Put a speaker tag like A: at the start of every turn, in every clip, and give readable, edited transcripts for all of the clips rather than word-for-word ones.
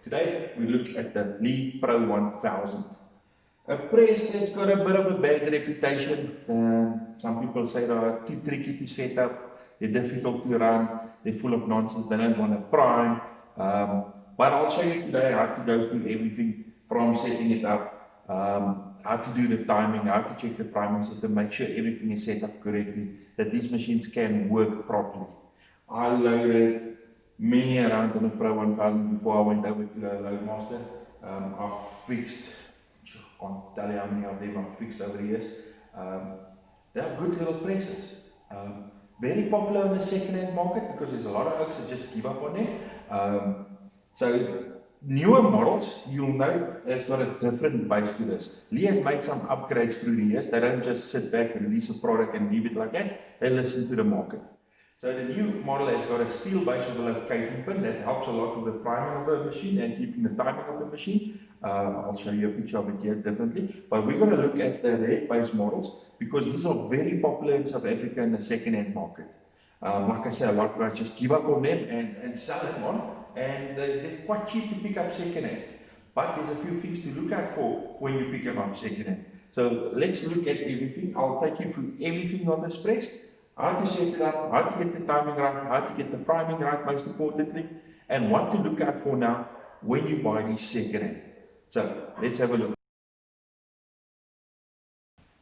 A: Today we look at the Lee Pro1000. A press that's got a bit of a bad reputation. Some people say they're too tricky to set up, they're difficult to run, they're full of nonsense, they don't want to prime. But I'll show you today how to go through everything from setting it up, how to do the timing, how to check the priming system, make sure everything is set up correctly, that these machines can work properly. I loaded many around on the Pro1000 before I went over to the Loadmaster. I've fixed, I can't tell you how many of them I've fixed over the years. They're good little presses. Very popular in the second-hand market because there's a lot of oaks that just give up on them. So newer models, you'll know, has got a different base to this. Lee has made some upgrades through the years. They don't just sit back and release a product and leave it like that. They listen to the market. So the new model has got a steel base with a locating pin that helps a lot with the priming of the machine and keeping the timing of the machine. I'll show you a picture of it here differently. But we're going to look at the red base models because these are very popular in South Africa in the second-hand market. Like I said, a lot of guys just give up on them and sell them on, and they're quite cheap to pick up second-hand. But there's a few things to look out for when you pick them up second-hand. So let's look at everything. I'll take you through everything on this press. How to set it up, how to get the timing right, how to get the priming right most importantly, and what to look out for now when you buy these second-hand. So let's have a look.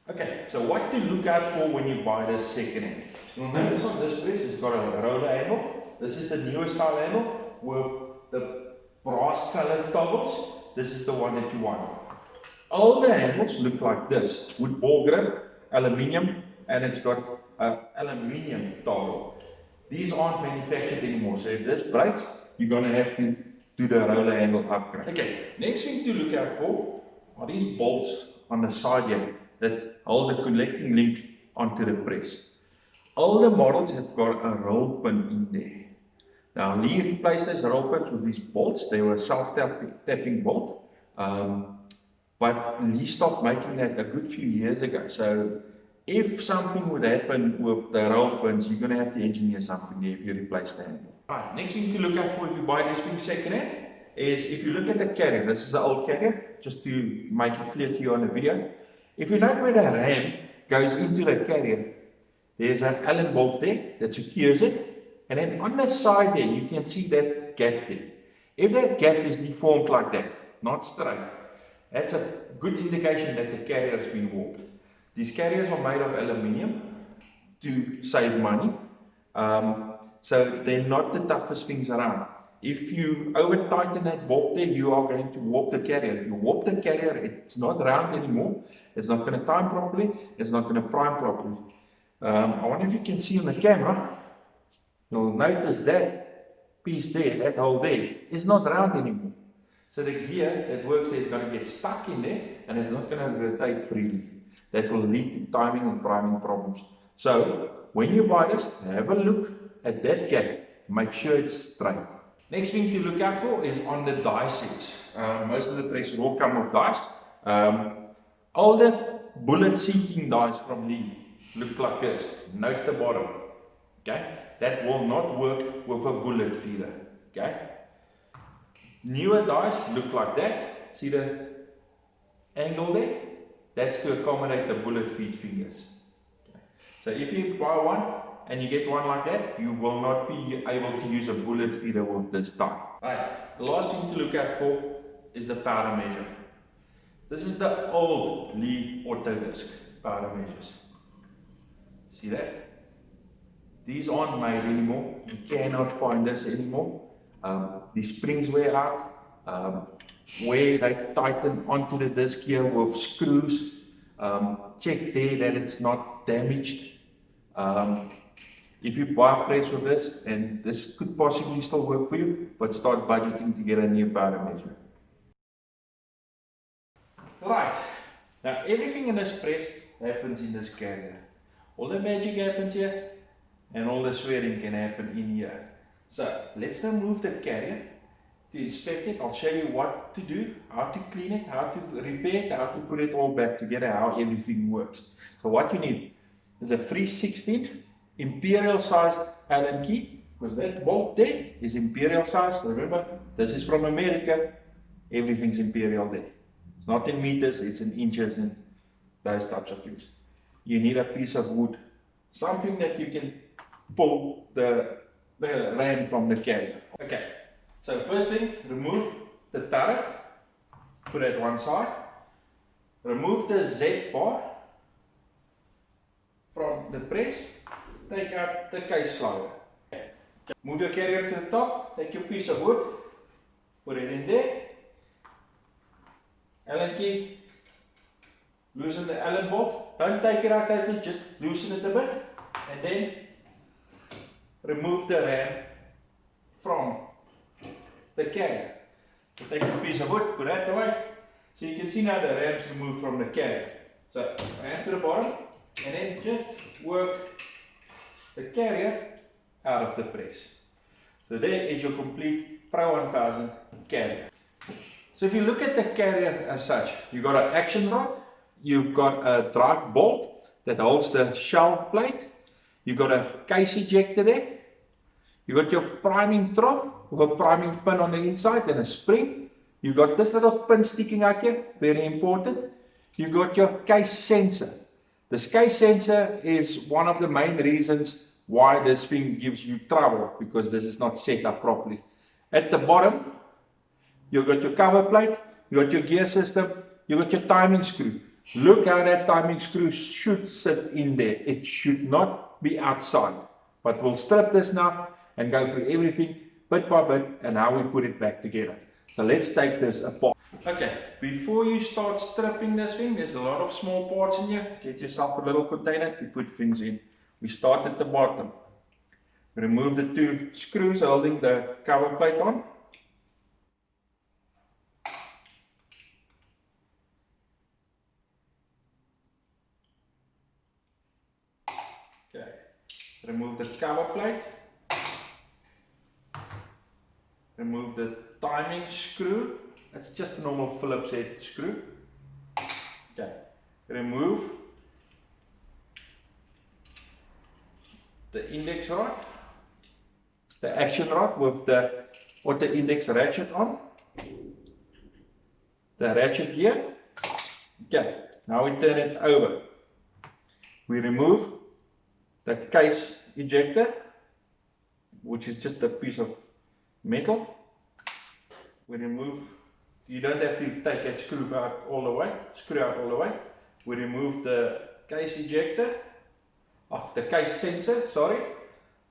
A: Okay, so what to look out for when you buy this second-hand. You'll notice on this press it's got a roller handle. This is the newest style handle with the brass colored toggles. This is the one that you want. Older handles look like this, wood ball grip, aluminium, and it's got an aluminium toggle. These aren't manufactured anymore, so if this breaks, you're going to have to do the roller handle upgrade. Okay, next thing to look out for are these bolts on the side here that hold the connecting link onto the press. Older models have got a roll pin in there. Now Lee replaced those roll pins with these bolts. They were self-tapping bolt, but Lee stopped making that a good few years ago. So if something would happen with the roll pins, you're going to have to engineer something there if you replace the handle. Right, next thing to look out for if you buy this thing second-hand is if you look at the carrier. This is the old carrier, just to make it clear to you on the video. If you note where the ram goes into the carrier, there's an Allen bolt there that secures it, and then on the side there you can see that gap there. If that gap is deformed like that, not straight, that's a good indication that the carrier has been warped. These carriers are made of aluminium to save money, so they're not the toughest things around. If you over tighten that bolt there, you are going to warp the carrier. If you warp the carrier, it's not round anymore, it's not going to time properly, it's not going to prime properly. I wonder if you can see on the camera, you'll notice that piece there, that hole there, is not round anymore. So the gear that works there is going to get stuck in there and it's not going to rotate freely. That will lead to timing and priming problems. So when you buy this, have a look at that gap. Make sure it's straight. Next thing to look out for is on the die sets. Most of the presses will come with dies. Older bullet seeking dies from Lee look like this. Note the bottom. Okay, that will not work with a bullet feeder. Okay, newer dies look like that. See the angle there? That's to accommodate the bullet feed fingers. Okay. So if you buy one and you get one like that, you will not be able to use a bullet feeder with this die. Right, the last thing to look out for is the powder measure. This is the old Lee Autodisc powder measures. See that? These aren't made anymore. You cannot find this anymore. The springs wear out. Where they tighten onto the disc here with screws, check there that it's not damaged. If you buy a press with this, and this could possibly still work for you, but start budgeting to get a new powder measure. Right, now everything in this press happens in this carrier. All the magic happens here, and all the swearing can happen in here. So let's now move the carrier to inspect it. I'll show you what to do, how to clean it, how to repair it, how to put it all back together, how everything works. So what you need is a 3/16 imperial sized Allen key because that bolt there is imperial size. Remember, this is from America, everything's imperial there. It's not in meters, it's in inches and those types of things. You need a piece of wood, something that you can pull the ram from the carrier. Okay, so first thing, remove the turret, put it one side, remove the Z bar from the press, take out the case slider. Move your carrier to the top, take your piece of wood, put it in there, Allen key, loosen the Allen bolt, don't take it out tightly, just loosen it a bit, and then remove the ram from the carrier. So take a piece of wood, put that away, so you can see now the ram's removed from the carrier. So ram to the bottom, and then just work the carrier out of the press. So there is your complete Pro 1000 carrier. So if you look at the carrier as such, you've got an action rod, you've got a drive bolt that holds the shell plate, you've got a case ejector there, you've got your priming trough with a priming pin on the inside and a spring, you've got this little pin sticking out here, very important, you've got your case sensor. This case sensor is one of the main reasons why this thing gives you trouble, because this is not set up properly. At the bottom, you've got your cover plate, you've got your gear system, you've got your timing screw. Look how that timing screw should sit in there. It should not be outside. But we'll strip this now and go through everything bit by bit and how we put it back together. So let's take this apart. Okay, before you start stripping this thing, there's a lot of small parts in here. Get yourself a little container to put things in. We start at the bottom. Remove the two screws holding the cover plate on. Okay, remove the cover plate. Remove the timing screw. That's just a normal Phillips head screw. Okay, remove the index rod, the action rod with the auto index ratchet on, the ratchet gear. Okay, now we turn it over. We remove the case ejector, which is just a piece of metal. We remove, you don't have to take that screw out all the way, We remove the case ejector, the case sensor, sorry.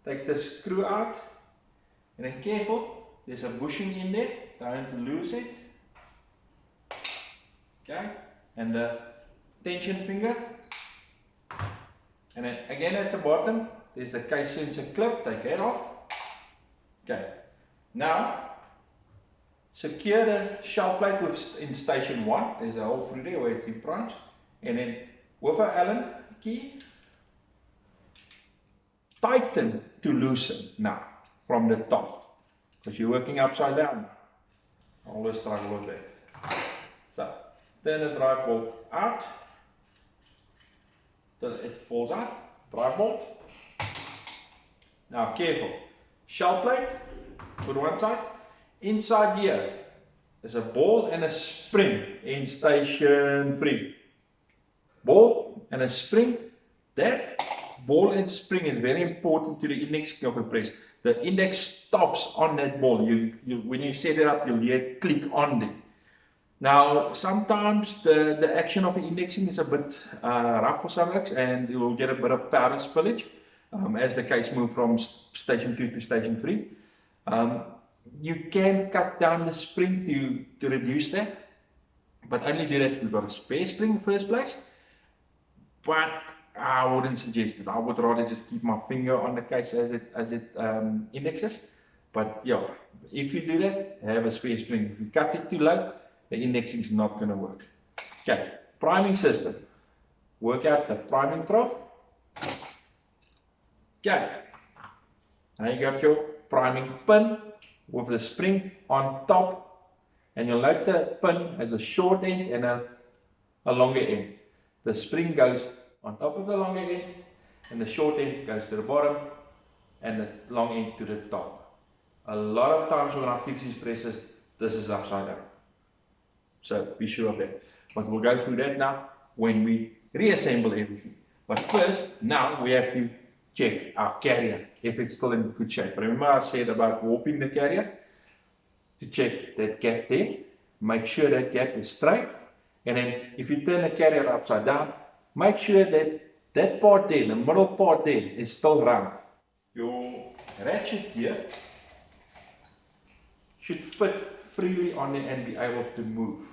A: Take the screw out, and then careful, there's a bushing in there, don't lose it. Okay, and the tension finger. And then again at the bottom, there's the case sensor clip, take that off. Okay, now secure the shell plate in station 1, there's a hole through there where it primes, and then with an Allen key, tighten to loosen now from the top, because you're working upside down. I always struggle with that. So, turn the drive bolt out till it falls out, drive bolt. Now careful, shell plate, put one side. Inside here is a ball and a spring in station 3. Ball and a spring. That ball and spring is very important to the index of a press. The index stops on that ball. When you set it up, you'll hear it click on there. Now, sometimes the action of the indexing is a bit rough for some legs, and you will get a bit of powder spillage as the case moves from station 2 to station 3. You can cut down the spring to reduce that, but only do that if you've got a spare spring in the first place. But I wouldn't suggest it. I would rather just keep my finger on the case as it indexes. But yeah, if you do that, have a spare spring. If you cut it too low, the indexing is not going to work. Okay, priming system. Work out the priming trough. Okay, now you got your priming pin with the spring on top, and you'll note the pin has a short end and a longer end. The spring goes on top of the longer end, and the short end goes to the bottom, and the long end to the top. A lot of times when I fix these presses, this is upside down. So be sure of that. But we'll go through that now when we reassemble everything. But first, now we have to check our carrier if it's still in good shape. Remember I said about warping the carrier? To check that gap there, make sure that gap is straight, and then if you turn the carrier upside down, make sure that that part there, the middle part there, is still round. Your ratchet gear should fit freely on it and be able to move.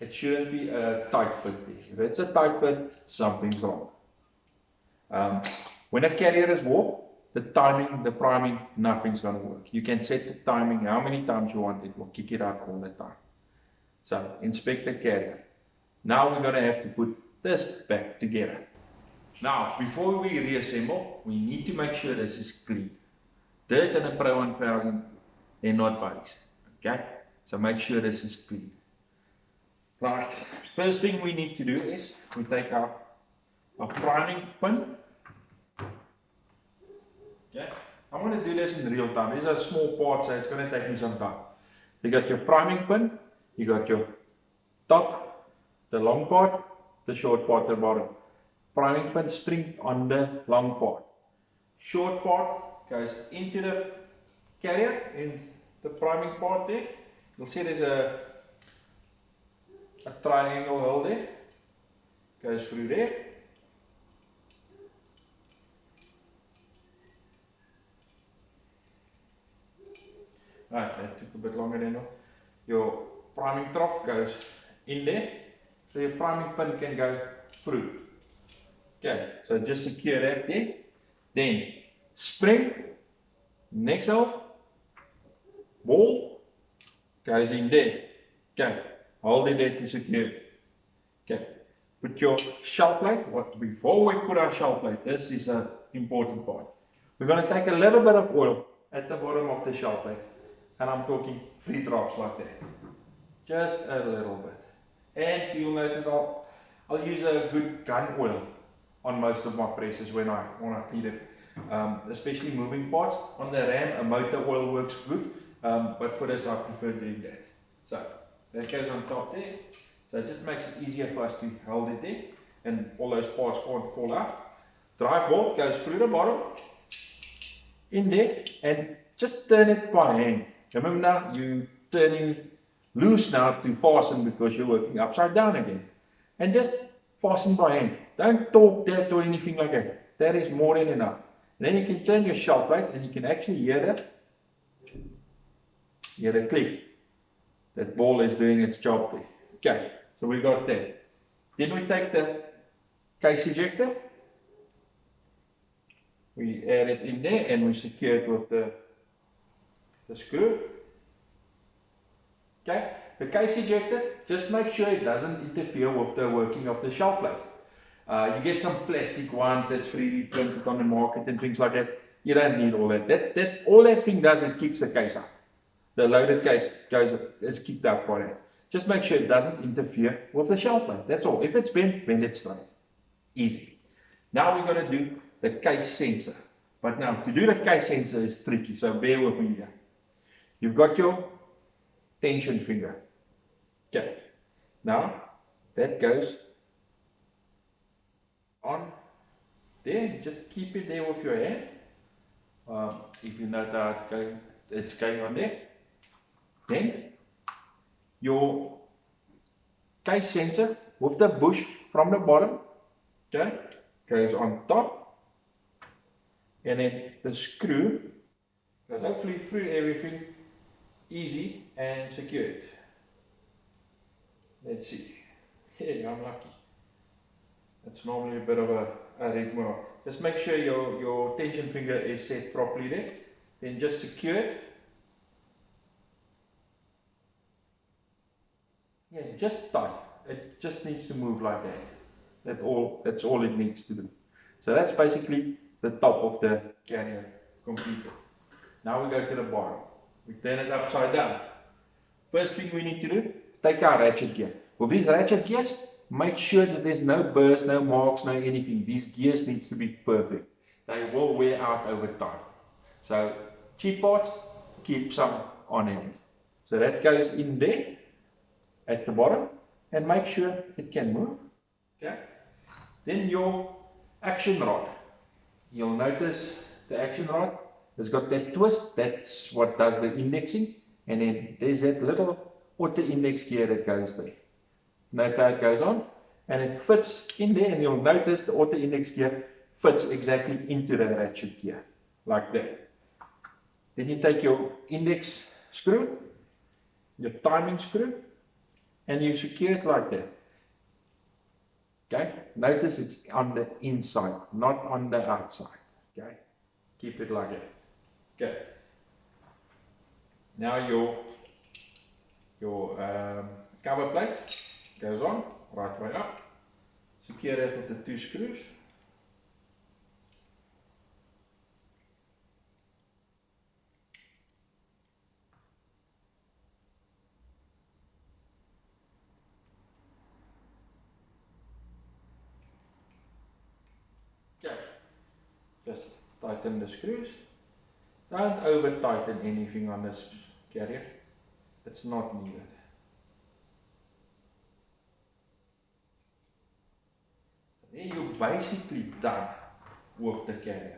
A: It shouldn't be a tight fit there. If it's a tight fit, something's wrong. When a carrier is warped, the timing, the priming, nothing's going to work. You can set the timing how many times you want, it will kick it out all the time. So inspect the carrier. Now we're going to have to put this back together. Now before we reassemble, we need to make sure this is clean. Dirt and a Pro1000, they're not buddies. Okay? So make sure this is clean. Right, first thing we need to do is we take our priming pin. Okay, I'm going to do this in real time. These are small parts, so it's going to take me some time. You got your priming pin, you got your top, the long part, the short part at the bottom. Priming pin spring on the long part. Short part goes into the carrier in the priming part there. You'll see there's a triangle hole there. Goes through there. Right, that took a bit longer than that. Your priming trough goes in there, so your priming pin can go through. Okay, so just secure that there. Then spring, next hole, ball goes in there. Okay, hold it there to secure it. Okay, put your shell plate. Before we put our shell plate, this is an important part. We're going to take a little bit of oil at the bottom of the shell plate. And I'm talking 3 drops like that. Just a little bit. And you'll notice I'll use a good gun oil on most of my presses when I clean it. Especially moving parts. On the RAM, a motor oil works good. But for this I prefer doing that. So that goes on top there. So it just makes it easier for us to hold it there. And all those parts can't fall out. Drive bolt goes through the bottom. In there. And just turn it by hand. Remember now, you're turning loose now to fasten because you're working upside down again. And just fasten by hand. Don't torque that or anything like that. That is more than enough. And then you can turn your shell plate and you can actually hear the click. That ball is doing its job there. Okay, so we got that. Then we take the case ejector. We add it in there and we secure it with the screw. Okay, the case ejector, just make sure it doesn't interfere with the working of the shell plate. You get some plastic ones that's freely printed on the market and things like that. You don't need all that. All that thing does is kicks the case out. The loaded case is kicked out by that. Just make sure it doesn't interfere with the shell plate. That's all. If it's bent, bend it straight. Easy. Now we're going to do the case sensor. But now to do the case sensor is tricky, so bear with me here. You've got your tension finger. Okay. Now that goes on there. Just keep it there with your hand. If you note how it's going on there. Then your case sensor with the bush from the bottom, okay, goes on top, and then the screw goes hopefully through everything easy and secured. Let's see. Yeah, I'm lucky. That's normally a bit of a red mark. Just make sure your tension finger is set properly there. Then just secure it. Yeah, just tight. It just needs to move like that. That's all it needs to do. So that's basically the top of the carrier completed. Now we go to the bottom. We turn it upside down. First thing we need to do is take our ratchet gear. With these ratchet gears, make sure that there's no burrs, no marks, no anything. These gears need to be perfect. they will wear out over time. So cheap parts, keep some on hand. So that goes in there at the bottom, and make sure it can move. Okay. Then your action rod. You'll notice the action rod has got that twist. That's what does the indexing. And then there's that little auto index gear that goes there. Note how it goes on, and it fits in there, and you'll notice the auto index gear fits exactly into the ratchet gear, like that. Then you take your index screw, your timing screw, and you secure it like that. Okay, notice it's on the inside, not on the outside. Okay, keep it like that. Okay, now your cover plate goes on right way up. Secure it with the 2 screws. Okay, just tighten the screws. Don't over tighten anything on this carrier. It's not needed. Then you're basically done with the carrier.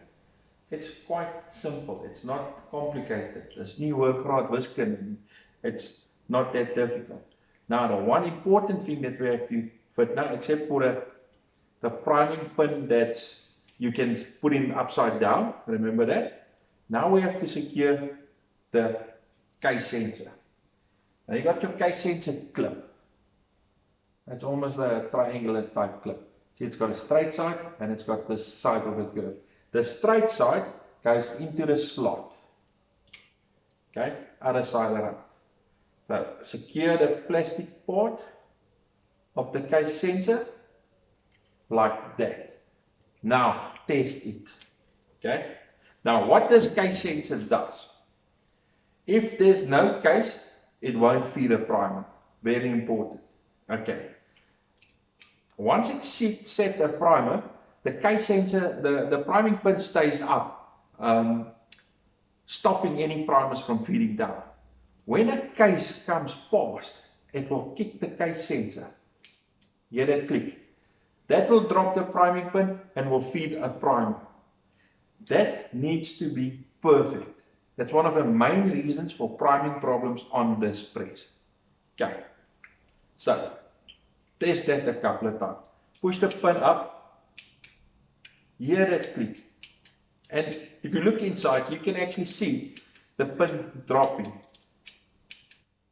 A: It's quite simple. It's not complicated. It's nie hooggraad wiskunde. It's not that difficult. Now the one important thing that we have to fit now, except for the priming pin that's you can put in upside down, remember that? Now we have to secure the case sensor. Now you got your case sensor clip. It's almost like a triangular type clip. See, it's got a straight side and it's got this side of the curve. The straight side goes into the slot. Okay, other side around. So secure the plastic part of the case sensor like that. Now test it. Okay. Now what this case sensor does, if there's no case, it won't feed a primer. Very important. Okay. Once it's set a primer, the case sensor, the priming pin stays up, stopping any primers from feeding down. When a case comes past, it will kick the case sensor. Hear that click? That will drop the priming pin and will feed a primer. That needs to be perfect. That's one of the main reasons for priming problems on this press. Okay, so test that a couple of times. Push the pin up, hear that click. And if you look inside, you can actually see the pin dropping.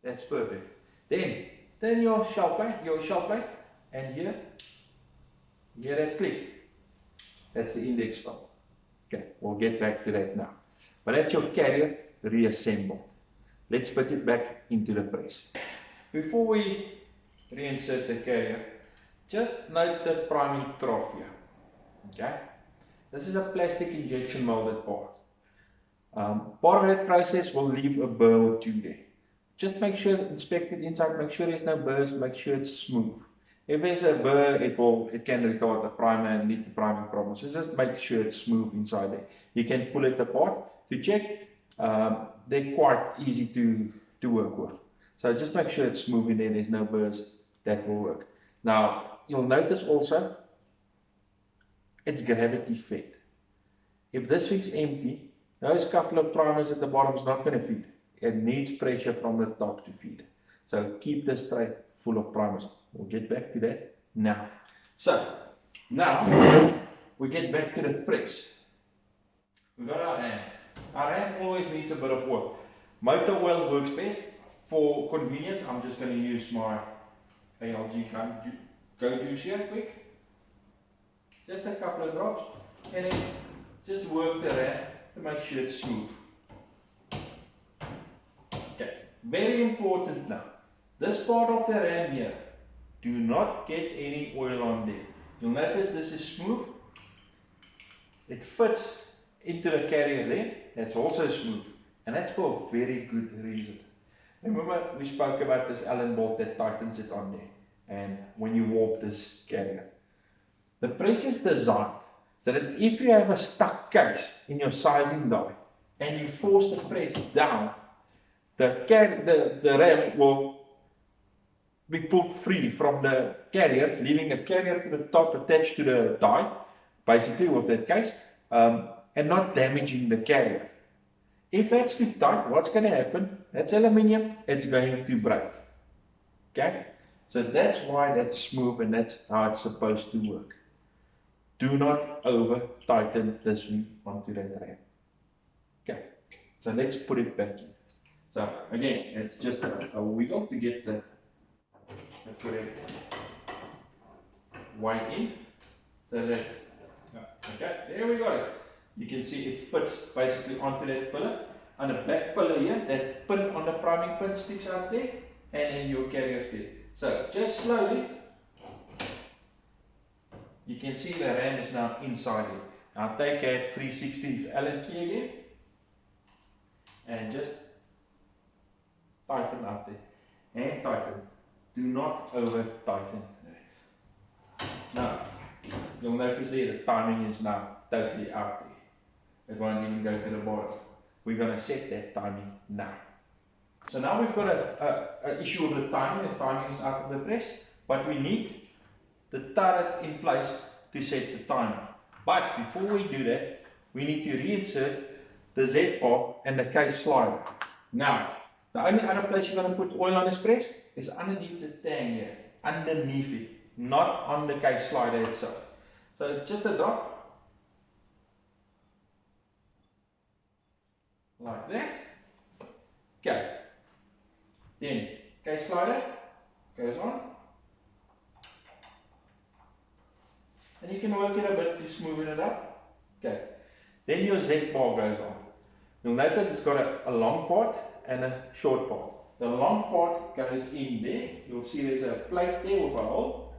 A: That's perfect. Then turn your shell plate, and hear that click. That's the index stop. Okay, we'll get back to that now. But that's your carrier reassembled. Let's put it back into the press. Before we reinsert the carrier, just note the priming trough here. Okay, this is a plastic injection molded part. Part of that process will leave a burr or two there. Just make sure, inspect it inside, make sure there's no burrs, make sure it's smooth. If there's a burr, it can retard the primer and lead to priming problems. So just make sure it's smooth inside there. You can pull it apart to check. They're quite easy to work with. So just make sure it's smooth in there, there's no burrs, that will work. Now, you'll notice also, it's gravity fed. If this thing's empty, those couple of primers at the bottom is not going to feed. It needs pressure from the top to feed. So keep this tray full of primers. We'll get back to that now. So, now, we get back to the press. We've got our hand. Our hand always needs a bit of work. Motor oil works best. For convenience, I'm just going to use my ALG Go Juice here quick. Just a couple of drops. And then just work the hand to make sure it's smooth. Okay, very important now. This part of the ram here, do not get any oil on there. You'll notice this is smooth. It fits into the carrier there. That's also smooth. And that's for a very good reason. Remember, we spoke about this Allen bolt that tightens it on there. And when you warp this carrier. The press is designed so that if you have a stuck case in your sizing die and you force the press down, the ram will be pulled free from the carrier, leaving a carrier to the top attached to the die, basically with that case, and not damaging the carrier. If that's too tight, what's going to happen? That's aluminium, it's going to break. Okay? So that's why that's smooth and that's how it's supposed to work. Do not over tighten this ring onto that ram. Okay, so let's put it back in. So again, it's just a wiggle to get the correct way in. So that, okay, there we got it. You can see it fits basically onto that pillar. On the back pillar here, that pin on the priming pin sticks out there, and then your carrier's there. So just slowly, you can see the ram is now inside it. Now take that 360 Allen key again, and just tighten up there. And tighten. Do not over tighten. Now, you'll notice there the timing is now totally out there. It won't even go to the bottom. We're going to set that timing now. So now we've got an issue with the timing. The timing is out of the press, but we need the turret in place to set the timing. But before we do that, we need to reinsert the Z-bar and the case slider. Now, the only other place you're going to put oil on this press is underneath the tang here, underneath it, not on the case slider itself. So just a drop, like that. Okay, then case slider goes on, and you can work it a bit to smoothen it up. Okay, then your Z-bar goes on. You'll notice it's got a long part and a short part. The long part goes in there. You'll see there's a plate there with a hole.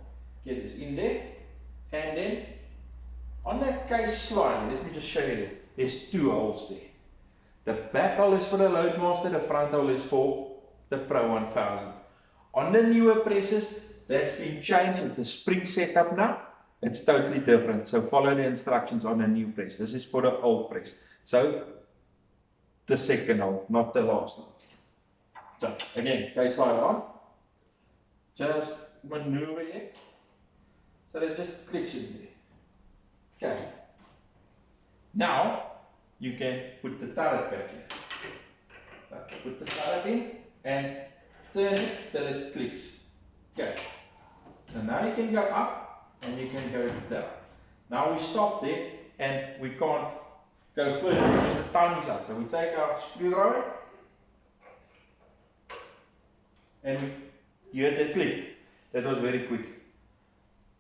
A: Get this in there, and then on that case slider, let me just show you that. There's two holes there. The back hole is for the Loadmaster, the front hole is for the Pro1000. On the newer presses, that's been changed. It's a spring setup now. It's totally different. So follow the instructions on the new press. This is for the old press. So the second hole, not the last one. So again, case slider on. Just maneuver it so that it just clicks in there. Okay. Now you can put the turret back in. So put the turret in and turn it till it clicks. Okay. So now you can go up and you can go down. Now we stop there and we can't go further because the timing's out. So we take our screwdriver and you heard that click. That was very quick.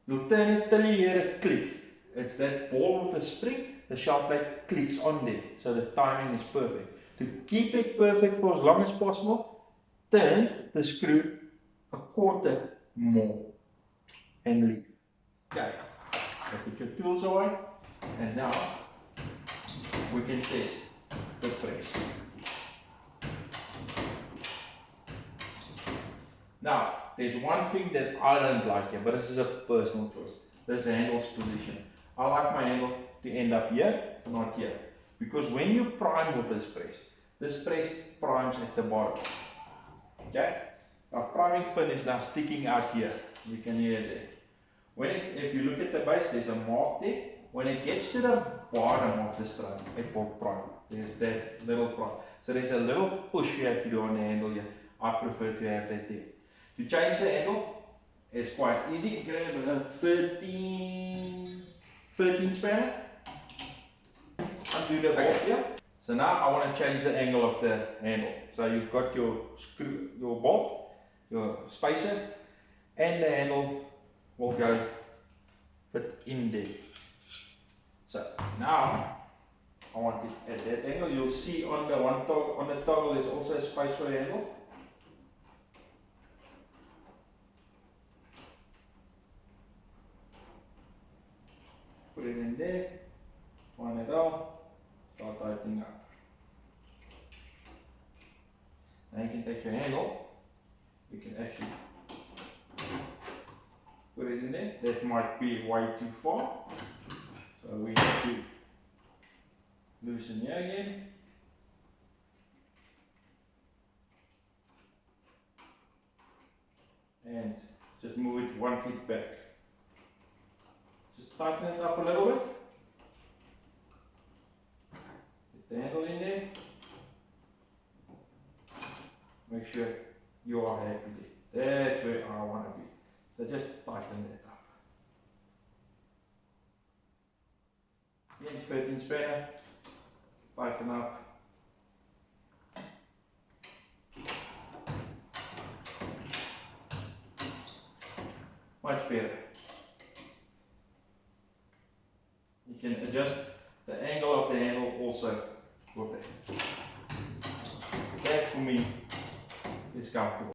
A: You'll turn it till you hear it click. It's that ball with a spring. The sharp plate clicks on there, so the timing is perfect. To keep it perfect for as long as possible, turn the screw a quarter more and leave. Okay, so put your tools away, and now we can test the press. Now, there's one thing that I don't like here, but this is a personal choice. This handle's position. I like my handle to end up here, not here. Because when you prime with this press primes at the bottom. Okay? Our priming pin is now sticking out here. You can hear it there. If you look at the base, there's a mark there. When it gets to the bottom of the strap, it will prime. There's that little prime. So there's a little push you have to do on the handle here. I prefer to have that there. To change the handle, it's quite easy. Grab a 13 spanner. Undo the bolt here. So now I want to change the angle of the handle. So you've got your screw, your bolt, your spacer, and the handle will go fit in there. So now I want it at that angle. You'll see on the toggle there's also a space for the handle. Put it in there, find it out, start tightening up. Now you can take your handle, you can actually put it in there. That might be way too far, So we have to loosen here again. And just move it one click back. Just tighten it up a little bit. Get the handle in there. Make sure you are happy there. That's where I want to be. So just tighten that up. Again, 13 spanner. Tighten up. Much better. You can adjust the angle of the handle also with it. That for me is comfortable.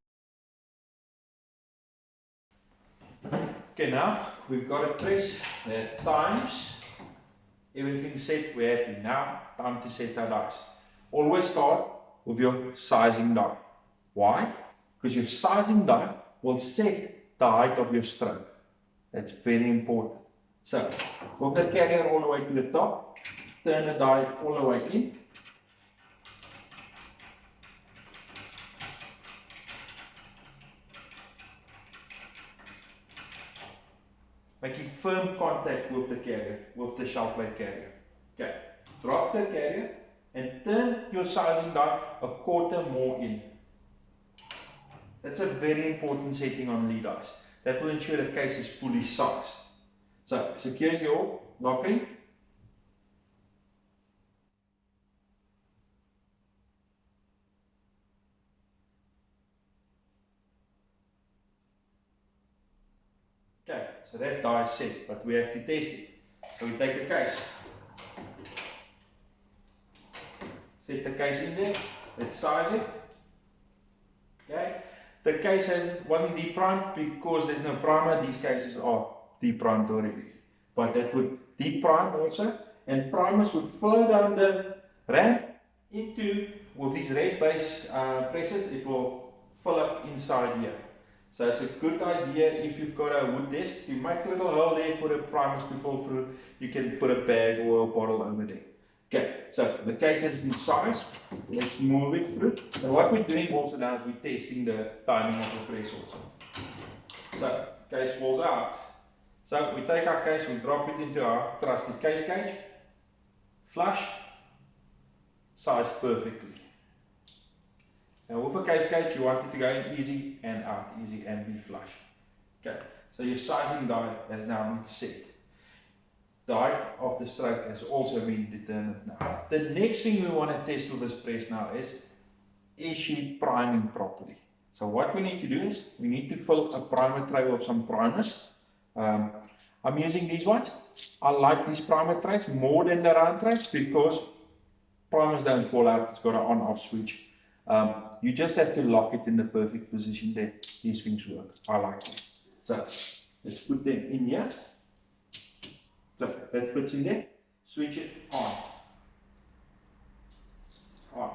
A: Okay, now we've got a press that times everything set. We're happy. Now time to set our dies. Always start with your sizing die. Why? Because your sizing die will set the height of your stroke. That's very important. So, move the carrier all the way to the top, turn the die all the way in. Making firm contact with the carrier, with the shell plate carrier. Okay, drop the carrier and turn your sizing die a quarter more in. That's a very important setting on Lee dies. That will ensure the case is fully sized. So, secure your locking. Okay, so that die is set, but we have to test it. So we take a case. Set the case in there. Let's size it. Okay. The case wasn't deprimed because there's no primer. These cases are deprimed already. But that would deprime also, and primers would flow down the ramp into, with these red base presses, it will fill up inside here. So it's a good idea if you've got a wood desk to make a little hole there for the primers to fall through. You can put a bag or a bottle over there. Okay, so the case has been sized. Let's move it through. And what we're doing also now is we're testing the timing of the press also. So, case falls out. So we take our case, we drop it into our trusted case gauge. Flush. Sized perfectly. Now with a case gauge, you want it to go in easy and out, easy and be flush. Okay, so your sizing die has now been set. The height of the stroke has also been determined now. The next thing we want to test with this press now is she priming properly? So what we need to do is, we need to fill a primer tray with some primers. I'm using these ones. I like these primer trays more than the round trays because primers don't fall out. It's got an on-off switch. You just have to lock it in the perfect position there. These things work. I like them. So let's put them in here. So that fits in there. Switch it on. On.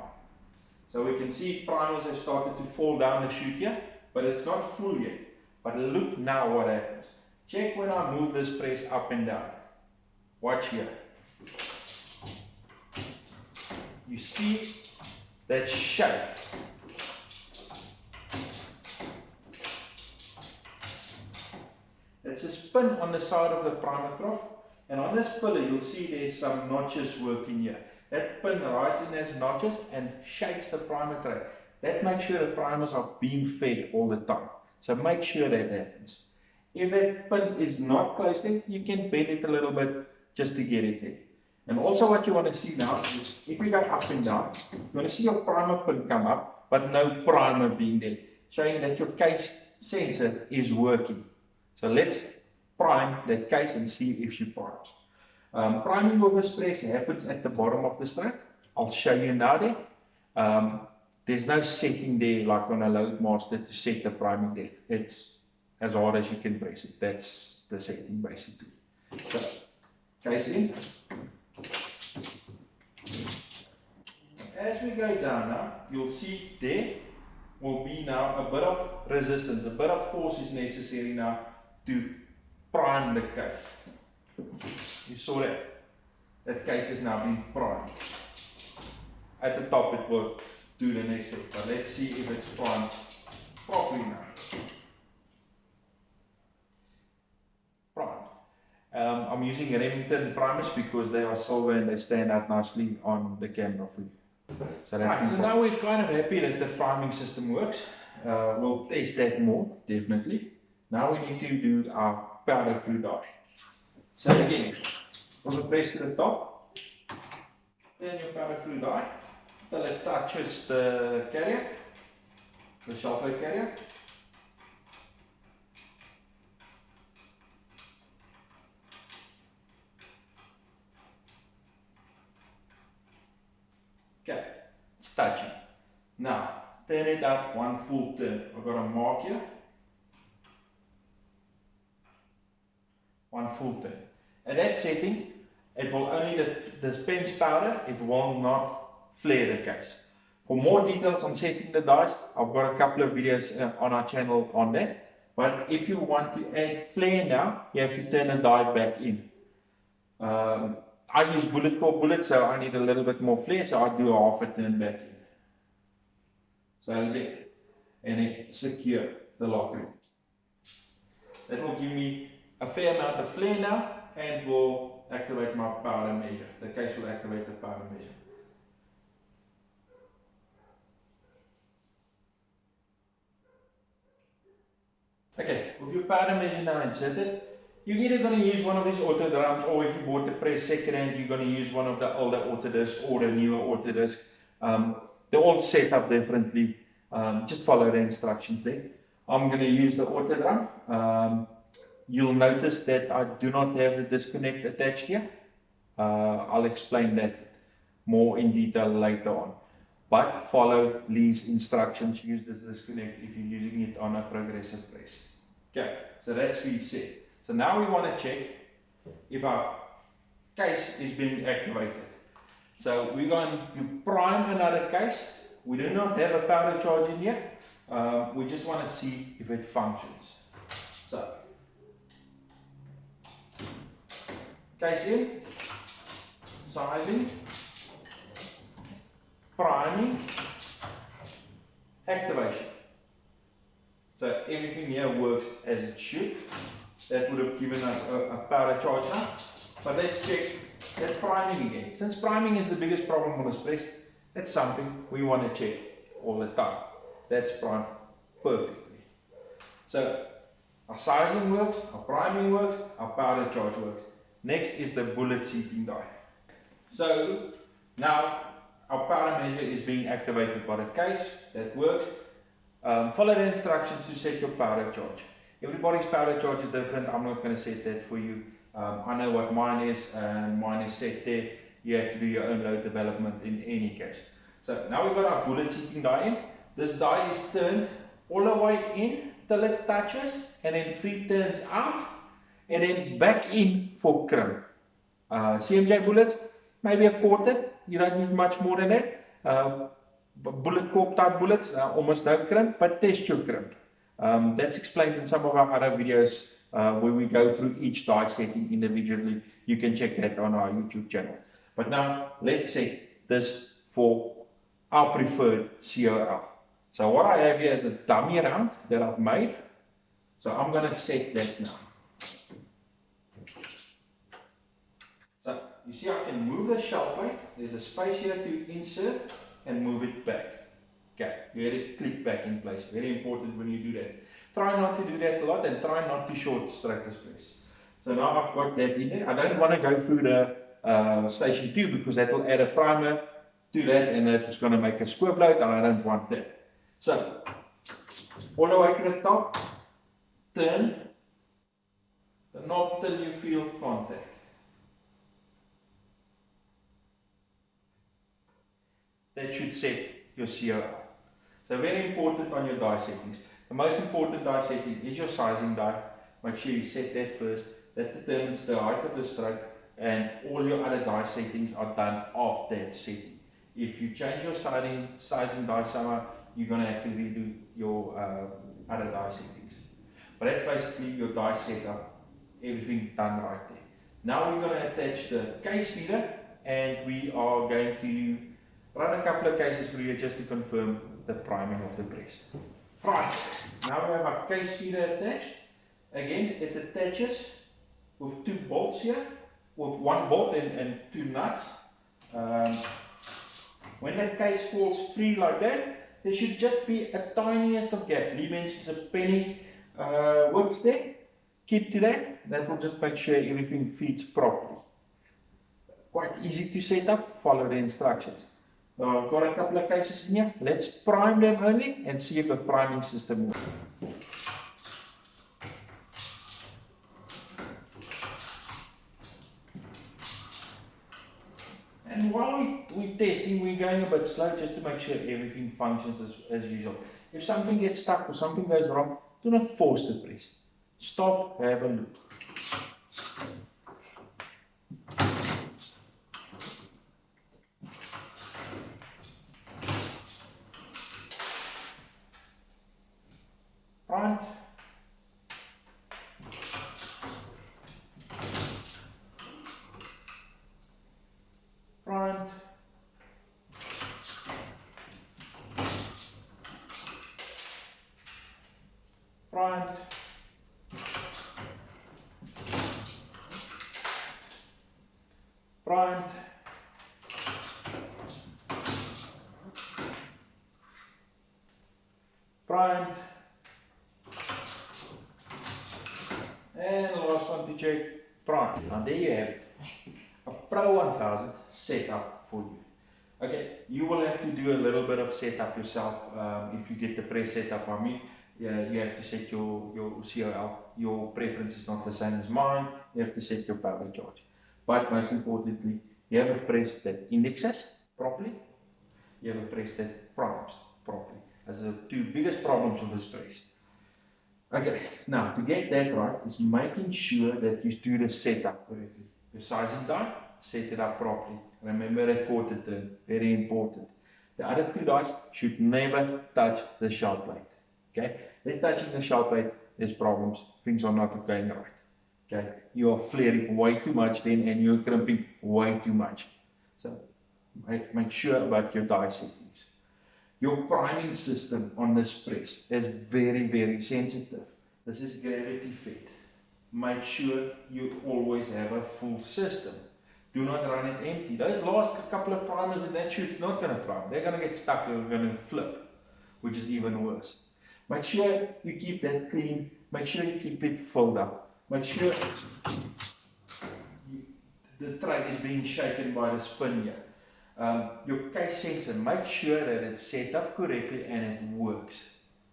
A: So we can see primers have started to fall down the chute here, but it's not full yet. But look now what happens. Check when I move this press up and down. Watch here. You see that shake. It's a spin on the side of the primer trough, and on this pillar you'll see there's some notches working here. That pin rides in those notches and shakes the primer tray. That makes sure the primers are being fed all the time. So make sure that happens. If that pin is not closed in, you can bend it a little bit just to get it there. And also what you want to see now is, if we go up and down, you want to see your primer pin come up, but no primer being there, showing that your case sensor is working. So let's prime that case and see if she primes. Priming with this press happens at the bottom of the stroke. I'll show you now there. There's no setting there like on a Loadmaster to set the priming depth. It's as hard as you can press it. That's the setting basically. So, case in. As we go down now, you'll see there will be now a bit of resistance, a bit of force is necessary now to prime the case. You saw that. That case is now being primed. At the top it will do the next step, but let's see if it's primed properly now. Primed. I'm using Remington primers because they are silver and they stand out nicely on the camera for you. So, so now we're kind of happy that the priming system works. We'll test that more, definitely. Now we need to do our powder through die. So again, from the press to the top, turn your powder through die till it touches the carrier, the shell plate carrier. Okay, it's touching. Now, turn it up one full turn. I've got a mark here. One full turn. At that setting, it will only dispense powder, it will not flare the case. For more details on setting the dies, I've got a couple of videos on our channel on that. But if you want to add flare now, you have to turn the die back in. I use bullet core bullets, so I need a little bit more flare, so I do a half a turn back in. So there, and then secure the lock ring. That will give me a fair amount of flare now and will activate my powder measure. The case will activate the powder measure. Okay, with your powder measure now inserted, you're either going to use one of these auto drums, or if you bought the press second hand, you're going to use one of the older auto discs or the newer auto discs. They're all set up differently. Just follow the instructions there. I'm going to use the auto drum. You'll notice that I do not have the disconnect attached here. I'll explain that more in detail later on. But follow Lee's instructions. Use this disconnect if you're using it on a progressive press. Okay, so that's reset. So now we want to check if our case is being activated. So we're going to prime another case. We do not have a powder charge in here. We just want to see if it functions. So, case in, sizing, priming, activation. So everything here works as it should. That would have given us a powder charge now. But let's check that priming again. Since priming is the biggest problem on this press, that's something we want to check all the time. That's primed perfectly. So our sizing works, our priming works, our powder charge works. Next is the bullet seating die. So now our powder measure is being activated by the case. That works. Follow the instructions to set your powder charge. Everybody's powder charge is different. I'm not going to set that for you. I know what mine is, and mine is set there. You have to do your own load development in any case. So now we've got our bullet seating die in. This die is turned all the way in till it touches, and then 3 turns out, and then back in for crimp. CMJ bullets, maybe a quarter. You don't need much more than that. Bullet cork type bullets, almost no crimp, but test your crimp. That's explained in some of our other videos where we go through each die setting individually. You can check that on our YouTube channel. But now let's set this for our preferred COL. So what I have here is a dummy round that I've made. So I'm going to set that now. So you see I can move the shell plate. There's a space here to insert and move it back. Okay, you let it click back in place. Very important when you do that. Try not to do that a lot and try not to short stroke this press. So now I've got that in there. I don't want to go through the station 2 because that will add a primer to that and that is going to make a squib load and I don't want that. So, all the way to the top, turn the knob till you feel contact. That should set your COL. So very important on your die settings. The most important die setting is your sizing die. Make sure you set that first. That determines the height of the stroke, and all your other die settings are done off that setting. If you change your sizing die somewhere, you're going to have to redo your other die settings. But that's basically your die setup, everything done right there. Now we're going to attach the case feeder, and we are going to run a couple of cases for you just to confirm the priming of the press. Right, now we have our case feeder attached. Again, it attaches with 2 bolts here, with 1 bolt and 2 nuts. When the case falls free like that, there should just be a tiniest of gap. Lee mentions a penny width there. Keep to that. That will just make sure everything feeds properly. Quite easy to set up. Follow the instructions. Got a couple of cases in here. Let's prime them only and see if the priming system works. And while we're testing, we're going a bit slow just to make sure everything functions as usual. If something gets stuck or something goes wrong, do not force the press. Stop, have a look. Right. Right. Right. Right. Right. And the last one to check, prime. Now there you have it. A Pro 1000 setup for you. Okay, you will have to do a little bit of setup yourself if you get the press setup. I mean, you have to set your COL. Your preference is not the same as mine. You have to set your power charge. But most importantly, you have a press that indexes properly. You have a press that primes properly. Those are the 2 biggest problems of this press. Okay, now to get that right is making sure that you do the setup correctly. Your sizing die, set it up properly. Remember that quarter turn, very important. The other 2 dies should never touch the shell plate. Okay, they're touching the shell plate, there's problems, things are not going right. Okay, you are flaring way too much then and you're crimping way too much. So make sure about your die settings. Your priming system on this press is very, very sensitive. This is gravity fed. Make sure you always have a full system. Do not run it empty. Those last couple of primers in that chute's not going to prime. They're going to get stuck and they're going to flip, which is even worse. Make sure you keep that clean. Make sure you keep it filled up. Make sure the tray is being shaken by the spin here. Your case sensor, make sure that it's set up correctly and it works.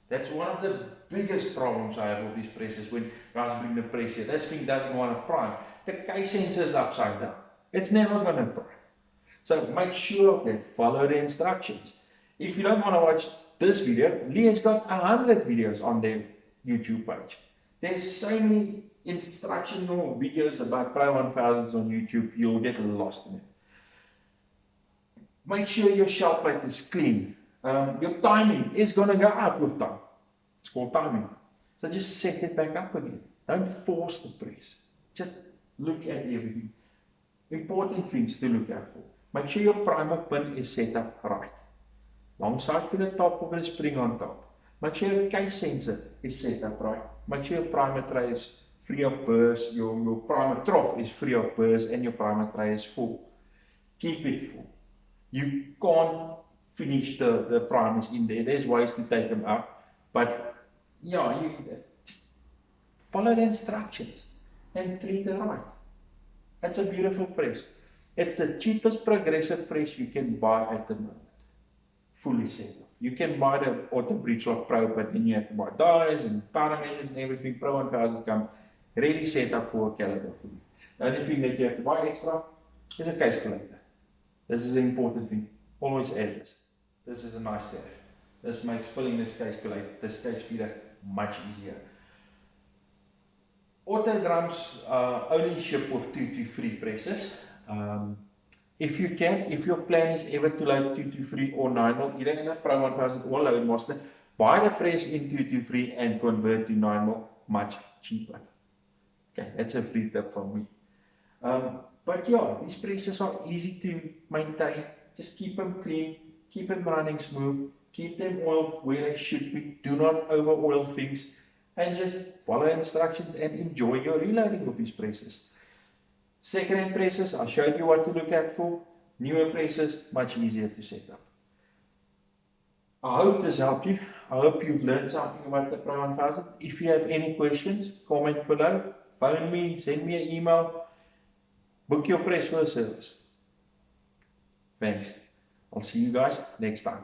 A: That's one of the biggest problems I have with these presses when guys bring the press here. This thing doesn't want to prime. The case sensor is upside down. It's never going to prime. So make sure of that. Follow the instructions. If you don't want to watch this video, Lee has got 100 videos on their YouTube page. There's so many instructional videos about Pro 1000s on YouTube, you'll get lost in it. Make sure your shell plate is clean. Your timing is going to go out with time. It's called timing. So just set it back up again. Don't force the press. Just look at everything. Important things to look out for. Make sure your primer pin is set up right. Long side to the top of the spring on top. Make sure your case sensor is set up right. Make sure your primer tray is free of burrs, your primer trough is free of burrs, and your primer tray is full. Keep it full. You can't finish the primers in there. There's ways to take them out. But yeah, you follow the instructions and treat it right. That's a beautiful press. It's the cheapest progressive press you can buy at the moment. Fully set up. You can buy the Auto Breechlock Pro, but then you have to buy dies and power measures and everything. Pro 1000 comes ready set up for a caliber for you. The only thing that you have to buy extra is a case collator. This is an important thing. Always add this. This is a nice to have. This makes filling this case feeder much easier. Auto drums only ship with 2 to 3 presses. If you can, if your plan is ever to load 223 or 9mm, either in a Pro 1000 or Loadmaster, buy the press in 223 and convert to 9mm, much cheaper. Okay, that's a free tip from me. But yeah, these presses are easy to maintain. Just keep them clean, keep them running smooth, keep them oiled where they should be. Do not over oil things, and just follow instructions and enjoy your reloading of these presses. Second-hand presses, I showed you what to look at for. Newer presses, much easier to set up. I hope this helped you. I hope you've learned something about the Pro1000. If you have any questions, comment below. Phone me, send me an email. Book your press for a service. Thanks. I'll see you guys next time.